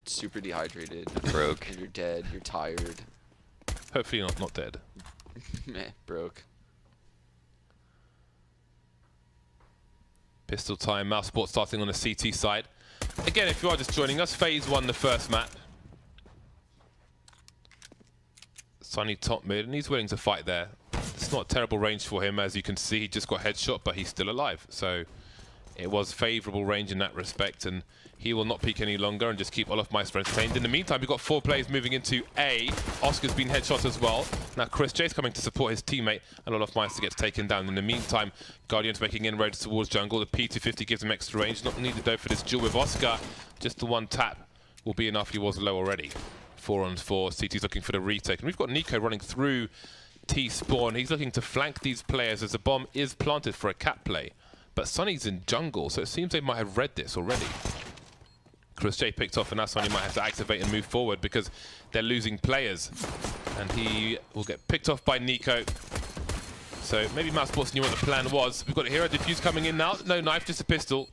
super dehydrated. Broke. And you're dead. You're tired. Hopefully not dead. Meh, broke. Pistol time. Mousesports starting on the CT side. Again, if you are just joining us, FaZe won the first map. Sunny top mid, and he's willing to fight there. It's not a terrible range for him, as you can see. He just got headshot, but he's still alive. So it was favourable range in that respect, and he will not peek any longer and just keep Meister entertained. In the meantime, we've got 4 players moving into A. Oscar's been headshot as well. Now Chris J's coming to support his teammate, and Meister gets taken down. In the meantime, Guardian's making inroads towards jungle. The P250 gives him extra range. Not needed though for this duel with Oscar. Just the one tap will be enough. He was low already. 4-on-4. CT's looking for the retake. And we've got Nico running through T-spawn. He's looking to flank these players as a bomb is planted for a cat play. But Sunny's in jungle, so it seems they might have read this already. Chris J picked off, and now Sunny might have to activate and move forward because they're losing players. And he will get picked off by Nico. So maybe Mousesports knew what the plan was. We've got a hero defuse coming in now. No knife, just a pistol.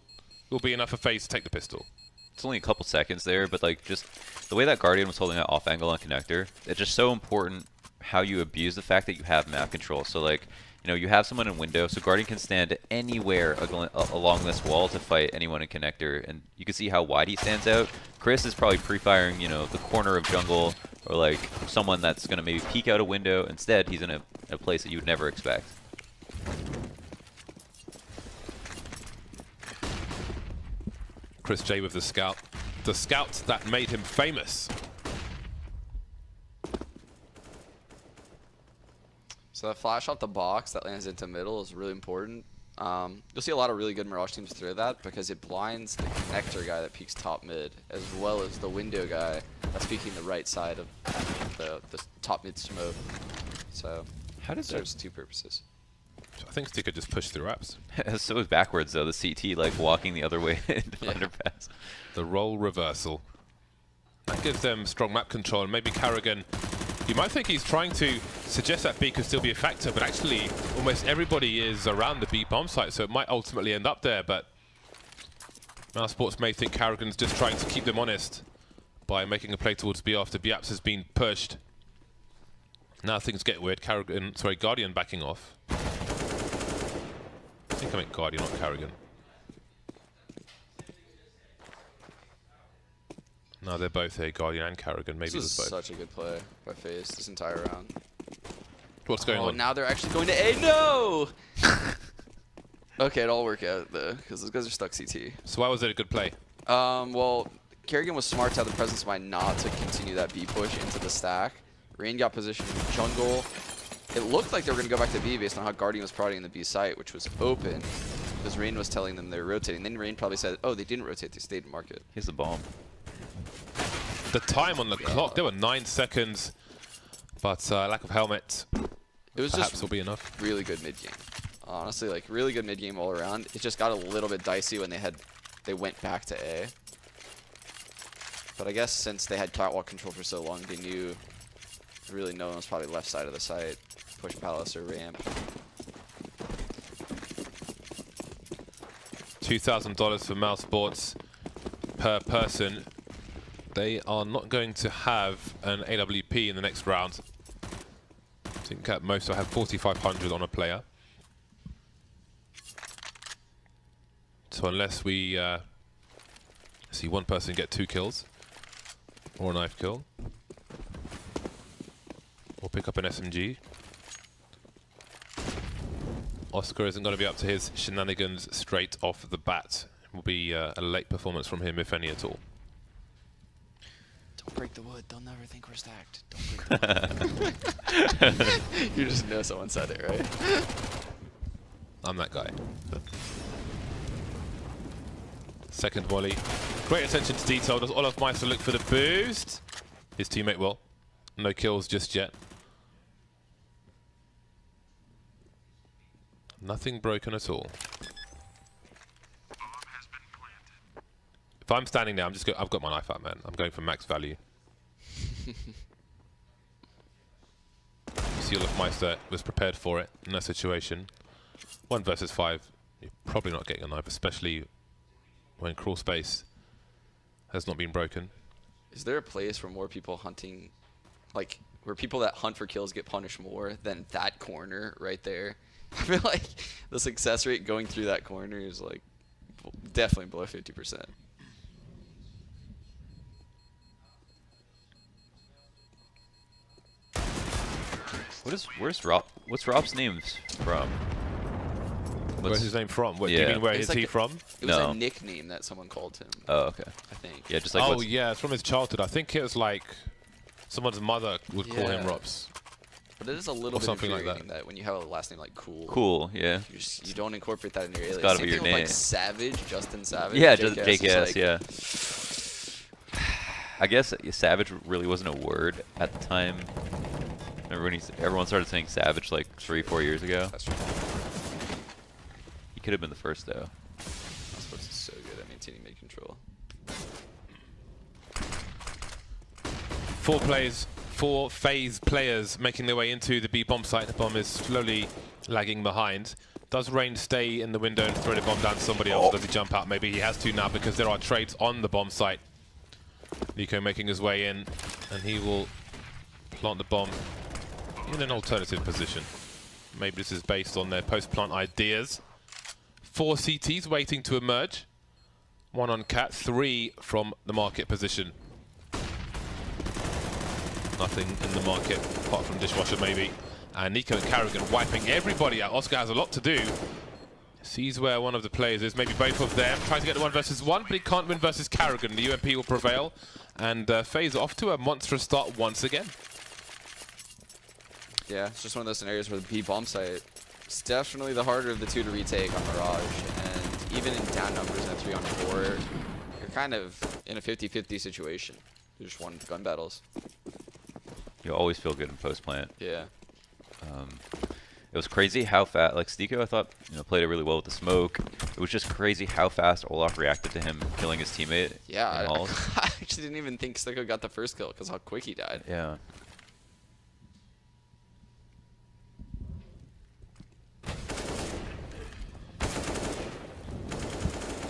Will be enough for FaZe to take the pistol. It's only a couple seconds there, but like just the way that Guardian was holding that off angle on connector, it's just so important how you abuse the fact that you have map control. So like, you know, you have someone in window, so Guardian can stand anywhere along this wall to fight anyone in connector, and you can see how wide he stands out. Chris is probably pre-firing, you know, the corner of jungle, or like someone that's going to maybe peek out a window. Instead, he's in a place that you would never expect. Chris J with the scout that made him famous. So that flash off the box that lands into middle is really important. You'll see a lot of really good Mirage teams throw that because it blinds the connector guy that peeks top mid, as well as the window guy that's peeking the right side of the top mid smoke. So how does there's 2 purposes. I think Sticker just pushed through apps. So is backwards though, the CT like walking the other way into underpass. The role reversal. That gives them strong map control, and maybe Carrigan, you might think he's trying to suggest that B could still be a factor, but actually almost everybody is around the B bomb site, so it might ultimately end up there. But Mousesports may think Carrigan's just trying to keep them honest by making a play towards B after B apps has been pushed. Now things get weird. Guardian backing off. I think I meant Guardian, not Carrigan. No, they're both here, Guardian and Carrigan. Maybe this is both. such a good play by FaZe this entire round. What's going on? Now they're actually going to A. No! Okay, it all work out though, because those guys are stuck CT. So why was it a good play? Well, Kerrigan was smart to have the presence of mind not to continue that B push into the stack. Rain got positioned in jungle. It looked like they were going to go back to B based on how Guardian was prodding in the B site, which was open, because Rain was telling them they're rotating. Then Rain probably said, oh, they didn't rotate, they stayed in market. Here's the bomb. The time on the clock, there were 9 seconds, but lack of helmet it was perhaps just will be enough. Really good mid game. Honestly, like really good mid game all around. It just got a little bit dicey when they went back to A. But I guess since they had catwalk control for so long, they knew really no one was probably left side of the site. Push palace or ramp. $2,000 for Mousesports per person. They are not going to have an AWP in the next round. I think at most will have 4,500 on a player. So unless we see one person get 2 kills, or a knife kill, or pick up an SMG, Oscar isn't going to be up to his shenanigans straight off the bat. It will be a late performance from him, if any at all. Don't break the wood. They'll never think we're stacked. Don't break the wood. You just know someone said it, right? I'm that guy. Second volley. Great attention to detail. Does Meister look for the boost? His teammate will. No kills just yet. Nothing broken at all. If I'm standing there, I've got my knife out, man. I'm going for max value. See, Meister was prepared for it in that situation. 1 versus 5. You're probably not getting a knife, especially when crawl space has not been broken. Is there a place where more people hunting, like, where people that hunt for kills get punished more than that corner right there? I feel like the success rate going through that corner is, like, definitely below 50%. What's Rob's name from? Where's his name from? What, do you Yeah. mean where It's is like he from? It was No. a nickname that someone called him, Oh, okay. I think. Yeah, just like Oh what's, yeah, it's from his childhood. I think it was like someone's mother would call him Yeah. Robs. But it is a little Or bit something like infuriating that when you have a last name like Cool. Cool, yeah. You don't incorporate that in your alias. gotta Same be your thing with, like name. Savage, Justin Savage. Yeah, just JKS is JKS, like, yeah. I guess Savage really wasn't a word at the time. Remember when everyone started saying Savage like 3-4 years ago? That's true. He could have been the first though. Mousesports is so good at maintaining mid control. 4 FaZe players making their way into the B bomb site. The bomb is slowly lagging behind. Does Rain stay in the window and throw the bomb down to somebody else? Does he jump out? Maybe he has to now because there are trades on the bomb site. Nico making his way in, and he will plant the bomb in an alternative position. Maybe this is based on their post-plant ideas. 4 CTs waiting to emerge. 1 on Cat, 3 from the market position. Nothing in the market apart from Dishwasher maybe. And Nico and Carrigan wiping everybody out. Oscar has a lot to do. Sees where one of the players is, maybe both of them. Trying to get the 1 versus 1, but he can't win versus Carrigan. The UMP will prevail. And FaZe off to a monstrous start once again. Yeah, it's just one of those scenarios where the B bomb site is definitely the harder of the two to retake on Mirage. And even in down numbers in a 3-on-4, you're kind of in a 50-50 situation. You just won gun battles. You always feel good in post plant. Yeah. It was crazy how fast, like Stiko, I thought, played it really well with the smoke. It was just crazy how fast Olaf reacted to him killing his teammate. Yeah, in halls. I actually didn't even think Stiko got the first kill because how quick he died. Yeah.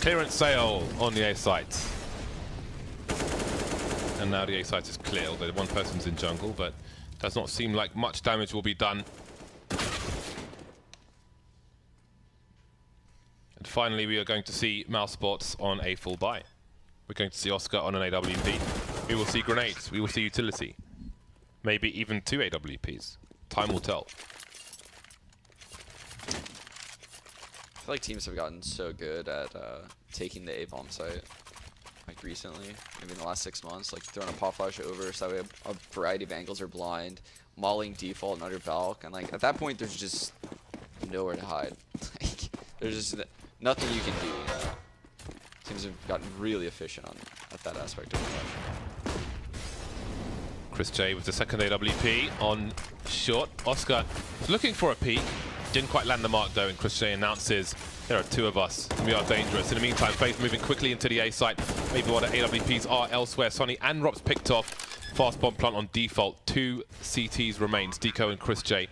Clearance sale on the A site. And now the A site is clear, although 1 person's in jungle, but does not seem like much damage will be done. And finally, we are going to see Mousesports on a full buy. We're going to see Oscar on an AWP. We will see grenades. We will see utility. Maybe even 2 AWPs. Time will tell. I feel like teams have gotten so good at taking the A-bomb site, like recently, maybe in the last 6 months, like throwing a pop flash over so that way a variety of angles are blind, mauling default and under balk, and like at that point there's just nowhere to hide. Like there's just nothing you can do. You know? Teams have gotten really efficient at that aspect of the match. Chris J with the second AWP on short. Oscar was looking for a peek. Didn't quite land the mark though, and Chris J announces there are 2 of us. We are dangerous. In the meantime, FaZe moving quickly into the A site. Maybe what the AWPs are elsewhere. Sonny and Rob's picked off. Fast bomb plant on default. 2 CTs remains. Deco and Chris J.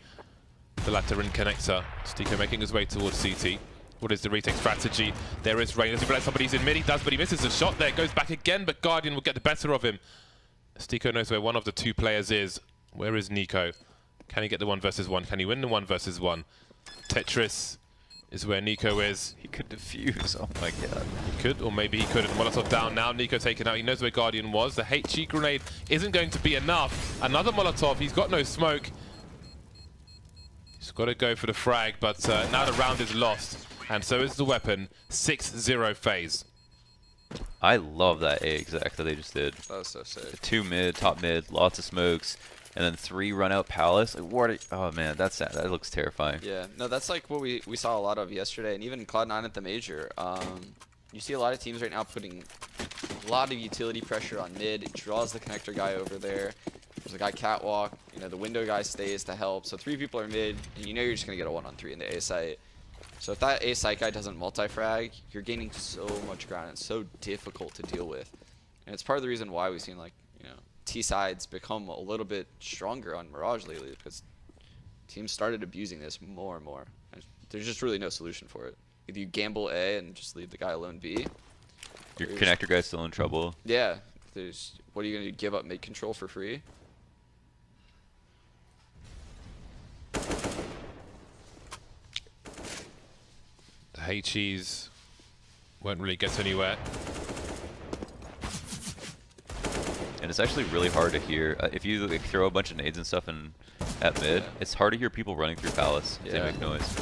The latter in connector. Deco making his way towards CT. What is the retake strategy? There is Rain. Does he let somebody's in mid? He does, but he misses the shot there. Goes back again, but Guardian will get the better of him. Stiko knows where one of the 2 players is. Where is Nico? Can he get the 1 versus 1? Can he win the 1 versus 1? Tetris is where Nico is. He could defuse. Oh my god. He could, or maybe he couldn't. Molotov down now. Nico taken out. He knows where Guardian was. The HG grenade isn't going to be enough. Another Molotov. He's got no smoke. He's got to go for the frag, but now the round is lost. And so is the weapon. 6-0 FaZe. I love that A exec that they just did. That was so sick. 2 mid, top mid, lots of smokes, and then 3 run out palace. Like, what? Oh man, that looks terrifying. Yeah, no, that's like what we saw a lot of yesterday, and even Cloud9 at the major. You see a lot of teams right now putting a lot of utility pressure on mid. It draws the connector guy over there. There's a guy catwalk. The window guy stays to help. So 3 people are mid, and you're just gonna get a 1-on-3 in the A site. So if that A site guy doesn't multi-frag, you're gaining so much ground. It's so difficult to deal with, and it's part of the reason why we've seen T sides become a little bit stronger on Mirage lately, because teams started abusing this more and more. There's just really no solution for it. Either you gamble A and just leave the guy alone B. Your connector guy's still in trouble. Yeah, there's What are you going to give up mid control for free? The H-cheese won't really get anywhere. And it's actually really hard to hear. If you like, throw a bunch of nades and stuff at mid, it's hard to hear people running through palace if they make noise.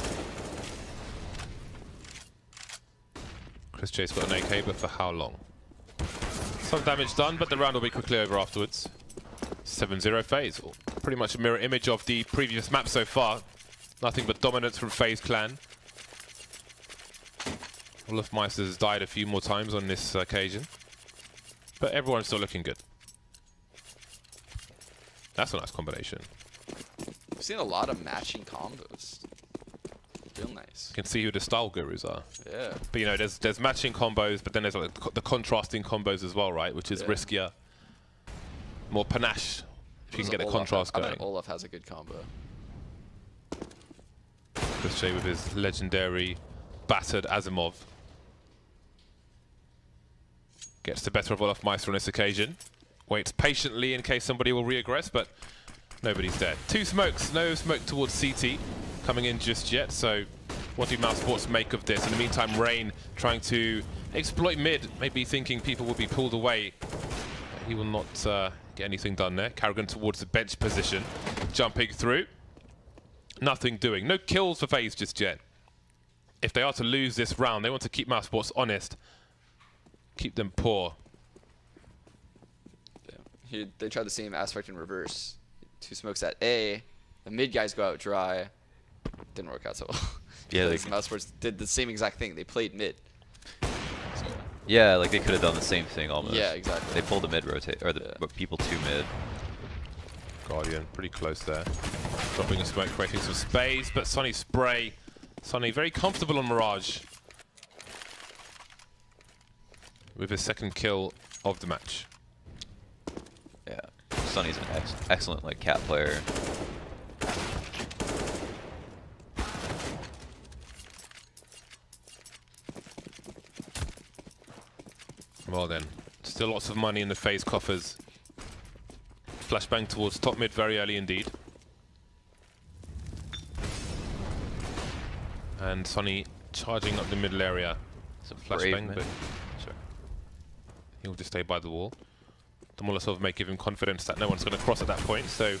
Chris Chase got an AK, but for how long? Some damage done, but the round will be quickly over afterwards. 7-0 FaZe. Pretty much a mirror image of the previous map so far. Nothing but dominance from FaZe clan. Olofmeister has died a few more times on this occasion. But everyone's still looking good. That's a nice combination. I've seen a lot of matching combos. Real nice. You can see who the style gurus are. Yeah. But you know, there's matching combos, but then there's like the contrasting combos as well, right? Which is riskier. More panache if you can get the contrast going. I bet Olaf has a good combo. Chris J with his legendary battered Asimov. Gets the better of Olofmeister on this occasion. Waits patiently in case somebody will re-aggress, but nobody's dead. 2 smokes, no smoke towards CT coming in just yet, so what do Mousesports make of this? In the meantime, Rain trying to exploit mid, maybe thinking people will be pulled away. He will not get anything done there. Carrigan towards the bench position, jumping through. Nothing doing. No kills for FaZe just yet. If they are to lose this round, they want to keep Mousesports honest. Keep them poor. They tried the same aspect in reverse. 2 smokes at A. The mid guys go out dry. Didn't work out so well. Yeah, like Mousesports did the same exact thing. They played mid. So. Yeah, like they could have done the same thing almost. Yeah, exactly. They pulled the mid rotate, or the people to mid. Guardian pretty close there. Dropping a smoke, creating some space, but Sonny spray. Sonny very comfortable on Mirage. With his 2nd kill of the match. Yeah, Sonny's an excellent like cat player. Well then, still lots of money in the FaZe coffers. Flashbang towards top mid very early indeed. And Sonny charging up the middle area. Some Flashbang, but sure. He'll just stay by the wall. The Molotov may give him confidence that no one's going to cross at that point, so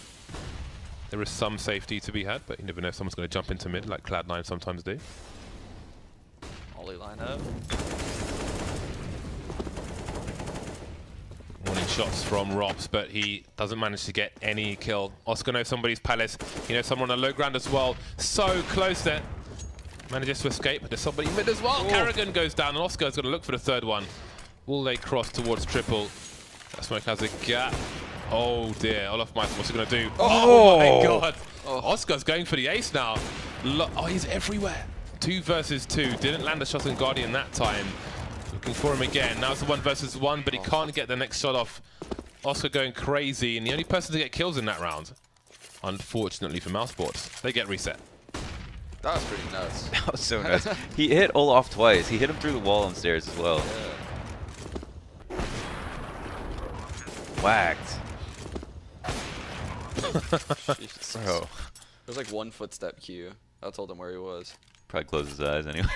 there is some safety to be had, but you never know if someone's going to jump into mid like Cloud9 sometimes do. Ollie lineup. Warning shots from Robs, but he doesn't manage to get any kill. Oscar knows somebody's palace. He knows someone on low ground as well. So close there. Manages to escape, but there's somebody mid as well. Carrigan goes down, and Oscar's going to look for the 3rd one. Will they cross towards triple? That smoke has a gap. Oh dear, Olofmeister, what's he going to do? Oh my god! Oscar's going for the ace now. Oh, he's everywhere. 2 versus 2. Didn't land a shot on Guardian that time. Looking for him again. Now it's a 1 versus 1, but he can't get the next shot off. Oscar going crazy, and the only person to get kills in that round, unfortunately for Mousesports, they get reset. That was pretty nuts. That was so nuts. He hit Olaf twice. He hit him through the wall on stairs as well. Yeah. Whacked. Jesus. Bro. There's like 1 footstep queue. I told him where he was. Probably closed his eyes anyway.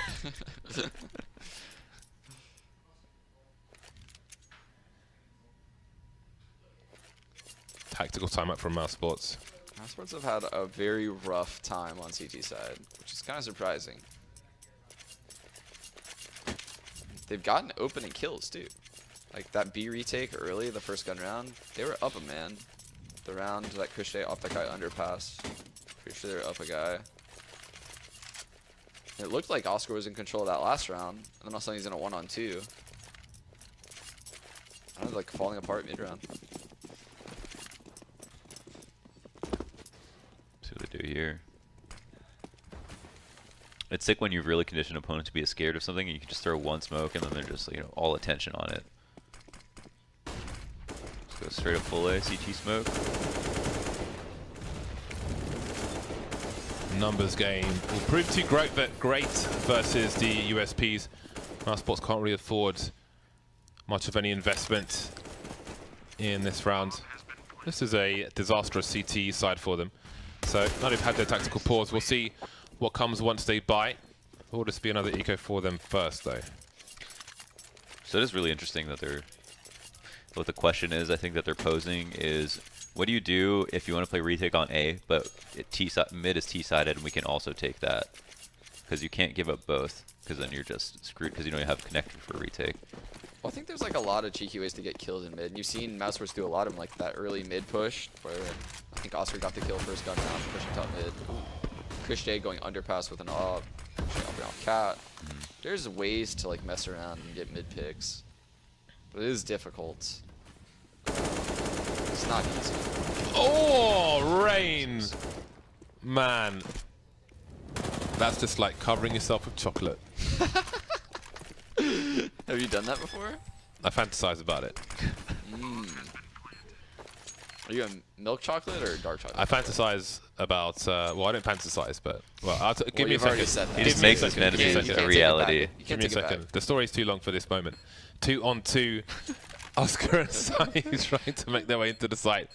Tactical timeout from Mousesports. Mousesports have had a very rough time on CT side, which is kind of surprising. They've gotten opening kills too. Like that B retake early, the first gun round, they were up a man. The round that Kushte off that guy underpass, pretty sure they were up a guy. It looked like Oscar was in control of that last round, and then all of a sudden he's in a 1-on-2. I was like falling apart mid round. See what they do here. It's sick when you've really conditioned an opponent to be scared of something and you can just throw 1 smoke and then they're just, you know, all attention on it. Let's go straight up full A, CT smoke. Numbers game will prove too great versus the USPs. Mousesports can't really afford much of any investment in this round. This is a disastrous CT side for them. So now they've had their tactical pause. We'll see what comes once they buy. Will this be another eco for them first, though? So it is really interesting that they're... What the question is, I think, that they're posing is, what do you do if you want to play retake on A, but mid is T-sided and we can also take that? Because you can't give up both, because then you're just screwed because you don't have a connector for retake. Well, I think there's like a lot of cheeky ways to get kills in mid. You've seen Mousesports do a lot of them, like that early mid push, where I think Oscar got the kill first gun round, pushing top mid. Chris J going underpass with an op, jumping off cat. There's ways to like mess around and get mid picks, but it is difficult. It's not easy. Oh, Rain! Man. That's just like covering yourself with chocolate. Have you done that before? I fantasize about it. Are you a milk chocolate or dark chocolate? I fantasize about, well, I don't fantasize, but, well, give me a you've already second. said that. He Give just me makes a his second. fantasies You into can't a take it back. reality. You Give can't me a take it back. second. The story's too long for this moment. 2-on-2. Oscar and Sunny trying to make their way into the site.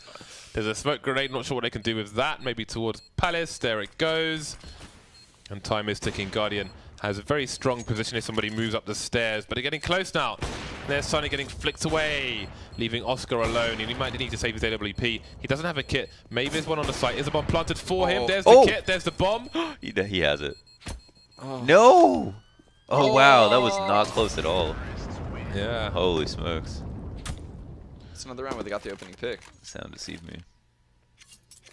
There's a smoke grenade, not sure what they can do with that. Maybe towards Palace. There it goes. And time is ticking. Guardian has a very strong position if somebody moves up the stairs, but they're getting close now. There's Sunny getting flicked away, leaving Oscar alone, and he might need to save his AWP. He doesn't have a kit. Maybe there's one on the site. Is a bomb planted for him? There's the kit. There's the bomb. He has it. No! Oh, wow, that was not close at all. Yeah. Holy smokes. It's another round where they got the opening pick. Sound deceived me.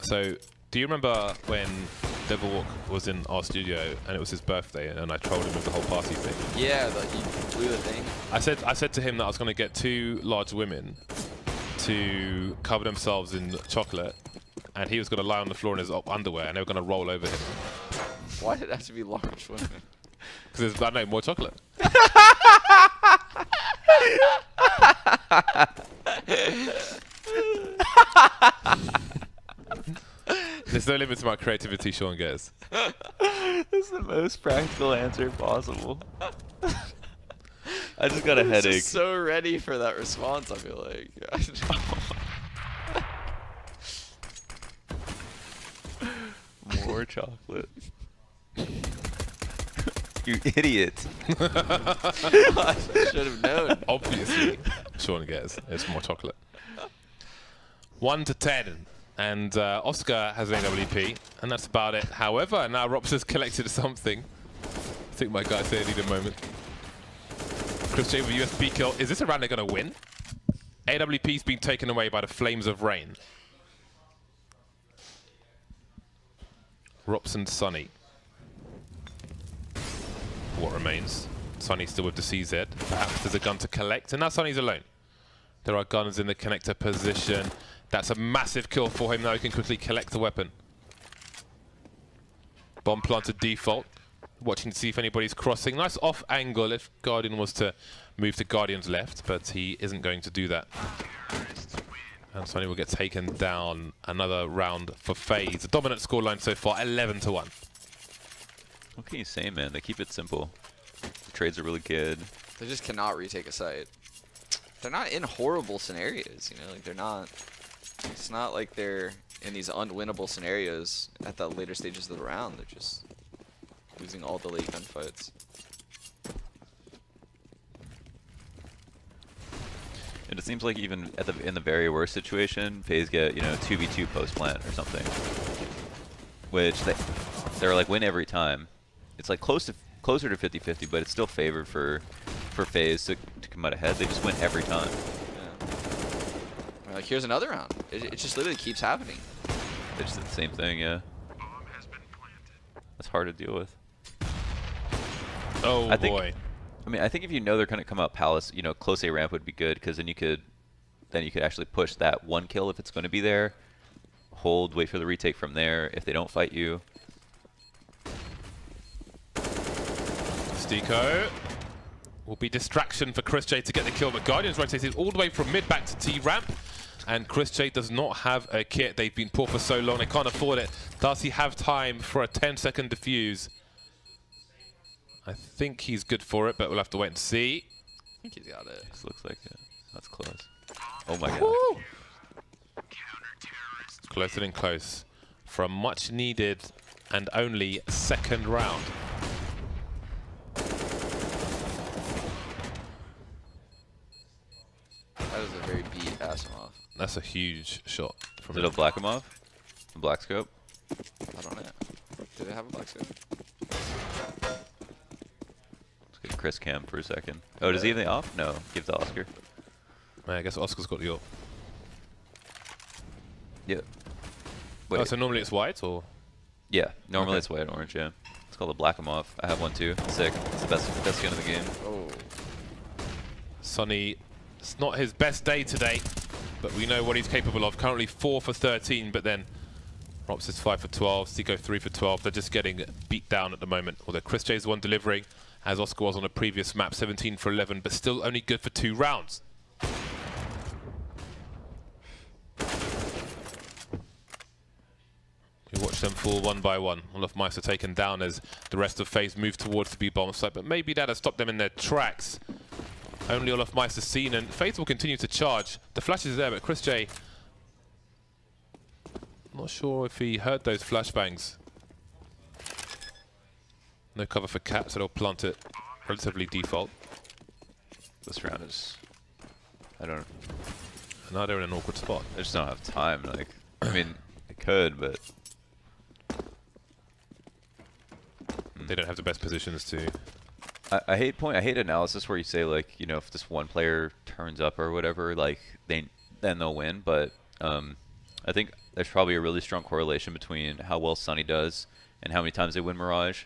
So, do you remember when Devilwalk was in our studio and it was his birthday and I trolled him with the whole party thing? Yeah, he blew the thing. I said to him that I was going to get 2 large women to cover themselves in chocolate, and he was going to lie on the floor in his underwear and they were going to roll over him. Why did it have to be large women? Because there's, I know, more chocolate. There's no limit to my creativity, Sean Gez. That's the most practical answer possible. I just got a I'm headache. just so ready for that response, I feel like. More chocolate. You idiot. I should have known. Obviously, Sean Gez, it's more chocolate. 1 to 10. And Oscar has an AWP, and that's about it. However, now Rops has collected something. I think my guy said need a moment. Chris J with USB kill. Is this a round they're going to win? AWP's been taken away by the Flames of Rain. Rops and Sunny. What remains? Sunny still with the CZ. Perhaps there's a gun to collect, and now Sunny's alone. There are guns in the connector position. That's a massive kill for him. Now he can quickly collect the weapon. Bomb planted default. Watching to see if anybody's crossing. Nice off angle if Guardian was to move to Guardian's left, but he isn't going to do that. And Sunny will get taken down. Another round for FaZe. A dominant scoreline so far, 11 to 1. What can you say, man? They keep it simple. The trades are really good. They just cannot retake a site. They're not in horrible scenarios, you know, like they're not. It's not like they're in these unwinnable scenarios at the later stages of the round. They're just losing all the late gunfights. And it seems like even at in the very worst situation, FaZe get, 2v2 post plant or something, which they're like win every time. It's like closer to 50-50, but it's still favored for FaZe to come out ahead. They just win every time. Like, here's another round. It just literally keeps happening. They just did the same thing, yeah. That's hard to deal with. Oh, boy. I think if you know they're going to come out Palace, close A ramp would be good, because then you could actually push that 1 kill if it's going to be there. Hold, wait for the retake from there if they don't fight you. Stico will be distraction for Chris J to get the kill, but Guardian's rotated all the way from mid back to T ramp, and Chris J does not have a kit. They've been poor for so long, they can't afford it. Does he have time for a 10-second defuse? I think he's good for it, but we'll have to wait and see. I think he's got it. This looks like it. That's close. Oh my god. Woo! Closer and close for a much needed and only second round. That is a very beat Asimov. That's a huge shot from Is it a Blackamov? A black scope? I don't know. Do they have a black scope? Let's get Chris Cam for a second. Oh, does he have the off? No, give to Oscar. I guess Oscar's got the AWP. Yeah. Wait. Oh, so normally it's white, or? Yeah, normally Okay. it's white and orange, yeah. It's called a Blackamov. I have one too. Sick. It's the best skin of the game. Oh. Sonny, it's not his best day today, but we know what he's capable of. Currently 4 for 13, but then Rops is 5 for 12, Seiko 3 for 12. They're just getting beat down at the moment. Although Chris J's the one delivering, as Oscar was on a previous map, 17 for 11, but still only good for 2 rounds. We watch them fall one by one. Olaf Meister taken down as the rest of FaZe move towards the B-bomb site, but maybe that has stopped them in their tracks. Only Olaf Meister seen, and FaZe will continue to charge. The flash is there, but Chris J, not sure if he heard those flashbangs. No cover for Cat, so they'll plant it relatively default. This round is... I don't... Now they're in an awkward spot. I just don't have time. Like, I mean, I could, but... They don't have the best positions to... I hate analysis where you say, like, you know, if this one player turns up or whatever, like, then they'll win. But I think there's probably a really strong correlation between how well Sunny does and how many times they win Mirage.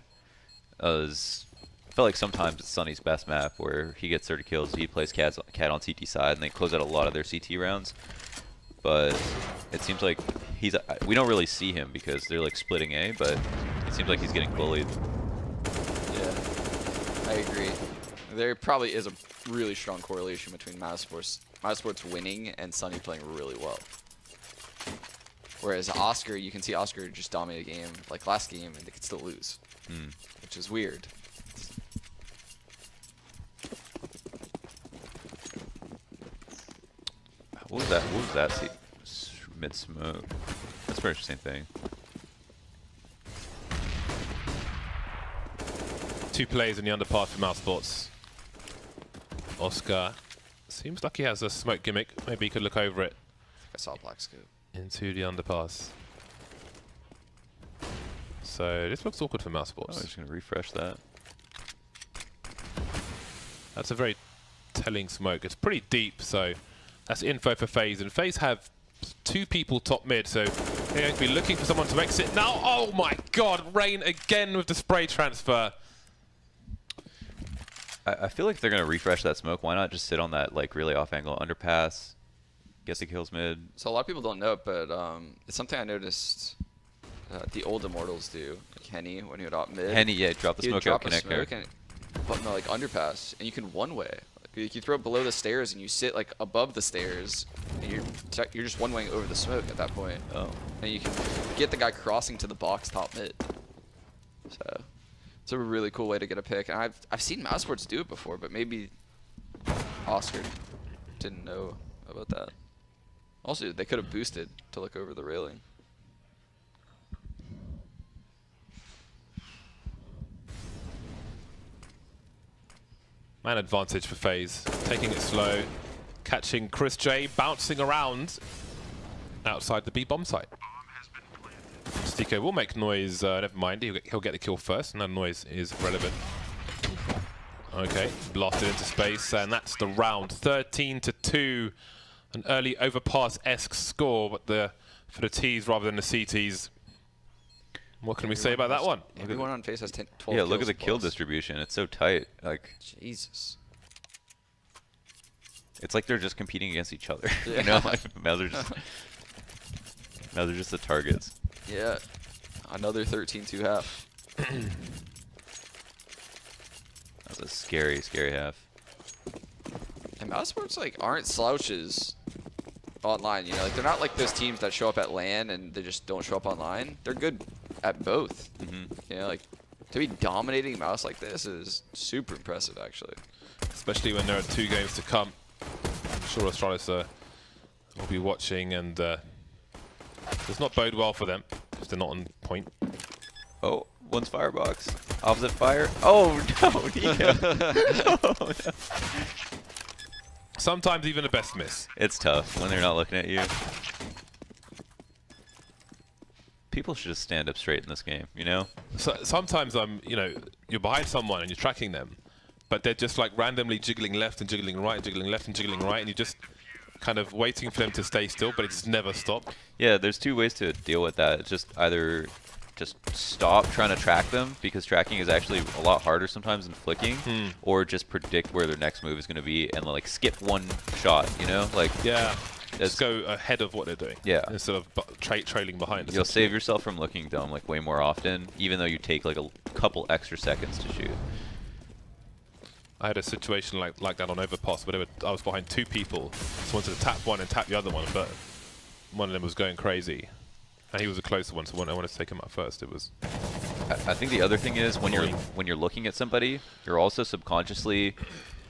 I feel like sometimes it's Sunny's best map where he gets 30 kills, he plays Cat on CT side, and they close out a lot of their CT rounds. But it seems like we don't really see him because they're like splitting A, but it seems like he's getting bullied. Yeah, I agree. There probably is a really strong correlation between Mousesports winning and Sunny playing really well. Whereas Oscar, you can see Oscar just dominate a game like last game and they could still lose, which is weird. What was that? What was that? Mid smoke. That's a very interesting thing. 2 plays in the underpass for Mousesports. Oscar seems like he has a smoke gimmick. Maybe he could look over it I saw a black scope. into the underpass. So this looks awkward for Mousesports. Oh, I'm just gonna refresh that. That's a very telling smoke. It's pretty deep, so that's info for FaZe. And FaZe have 2 people top mid, so they're going to be looking for someone to exit now. Oh my god, Rain again with the spray transfer. I feel like if they're gonna refresh that smoke, why not just sit on that like really off angle underpass, get the kills mid? So a lot of people don't know it, but it's something I noticed the old Immortals do. Like Henny, when he would op mid. Henny, yeah, drop the he would smoke out drop a connector. smoke but no, like underpass, and you can one-way. Like, you throw it below the stairs, and you sit like above the stairs, and you're just one-waying over the smoke at that point. Oh. And you can get the guy crossing to the box top mid. So it's a really cool way to get a pick. And I've seen Mousesports do it before, but maybe Oscar didn't know about that. Also, they could have boosted to look over the railing. Man advantage for FaZe. Taking it slow. Catching Chris J, bouncing around outside the B-bomb site. Stiko will make noise. Never mind, he'll get the kill first, and that noise is relevant. Okay, blasted into space, and that's the round. 13-2. An early overpass-esque score, but for the T's rather than the CTs. What can we say about that one? Everyone on FaZe has 12 Yeah, look at kills the kill plus. distribution. It's so tight. Like, Jesus. it's like they're just competing against each other. Yeah. You know, like now they're just the targets. Yeah. Another 13-2 half. That's a scary, scary half. And Mousesports like aren't slouches online, you know, like they're not like those teams that show up at LAN and they just don't show up online. They're good at both. You know, like to be dominating Mouse like this is super impressive actually. Especially when there are 2 games to come. I'm sure Astralis will be watching and Does not bode well for them if they're not on point. Oh, one's firebox. Opposite fire. Oh no, Nico. Oh, no. Sometimes even the best miss. It's tough when they're not looking at you. People should just stand up straight in this game, you know? So, sometimes you're behind someone and you're tracking them, but they're just like randomly jiggling left and jiggling right, jiggling left and jiggling right, and you're just kind of waiting for them to stay still, but it just never stops. Yeah, there's two ways to deal with that. It's just either just stop trying to track them, because tracking is actually a lot harder sometimes than flicking, or just predict where their next move is going to be and like skip one shot, you know? Like, yeah. Just go ahead of what they're doing. Yeah. Instead of trailing behind. You'll save yourself from looking dumb like way more often, even though you take like a couple extra seconds to shoot. I had a situation like that on Overpass, where I was behind two people. So I wanted to tap one and tap the other one, but one of them was going crazy. And he was a closer one, so I wanted to take him out first. It was. I think the other thing is when you're looking at somebody, you're also subconsciously,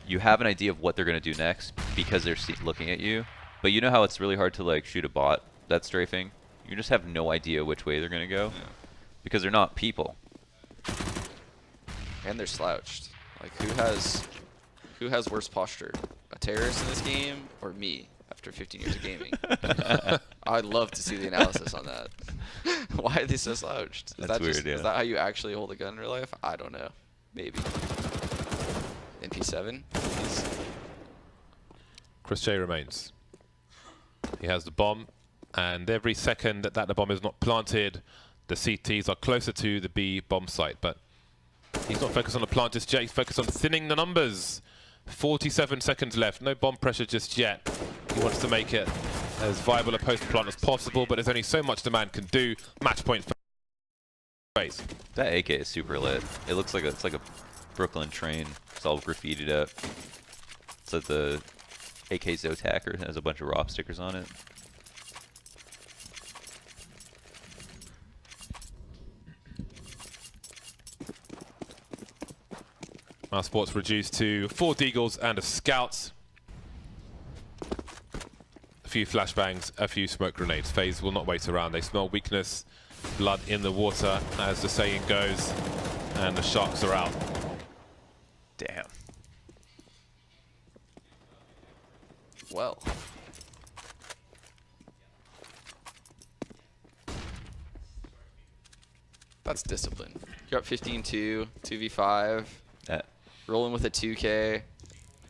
you have an idea of what they're going to do next because they're looking at you. But you know how it's really hard to like shoot a bot that's strafing? You just have no idea which way they're going to go because they're not people. And they're slouched. Like who has worse posture? A terrorist in this game or me after 15 years of gaming? I'd love to see the analysis on that. Why are they so slouched? That's weird, yeah. Is that how you actually hold a gun in real life? I don't know. Maybe. MP7? Chris J remains. He has the bomb, and every second that the bomb is not planted, the CTs are closer to the B bomb site. But he's not focused on the plant just yet. He's focused on thinning the numbers. 47 seconds left. No bomb pressure just yet. He wants to make it as viable a post-plant as possible, but there's only so much the man can do. Match point for FaZe. That AK is super lit. It looks like it's like a Brooklyn train. It's all graffitied up. It's like the AK Zotacker. It has a bunch of ROP stickers on it. Mousesports reduced to 4 Deagles and a Scout. A few flashbangs, a few smoke grenades. FaZe will not wait around. They smell weakness, blood in the water, as the saying goes, and the sharks are out. Damn. Well. That's discipline. You're up 15-2, 2v5. Rolling with a 2K.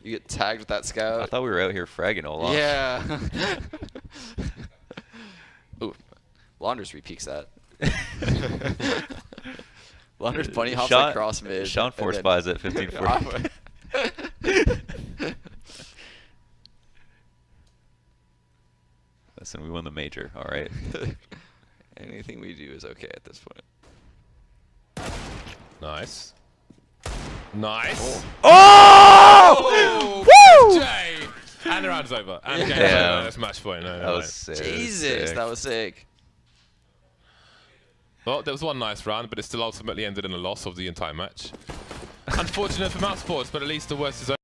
You get tagged with that scout. I thought we were out here fragging all off. Yeah. Ooh, Launders repeaks that. Launders bunny hops like cross mid. Sean force buys at 15-4. Listen, we won the major, all right. Anything we do is okay at this point. Nice. Nice. Oh! Oh! Jay! And the round's over. And the game's over. That's match point. No, that was sick. Jesus, that was sick. Well, there was one nice round, but it still ultimately ended in a loss of the entire match. Unfortunate for Mousesports, but at least the worst is over.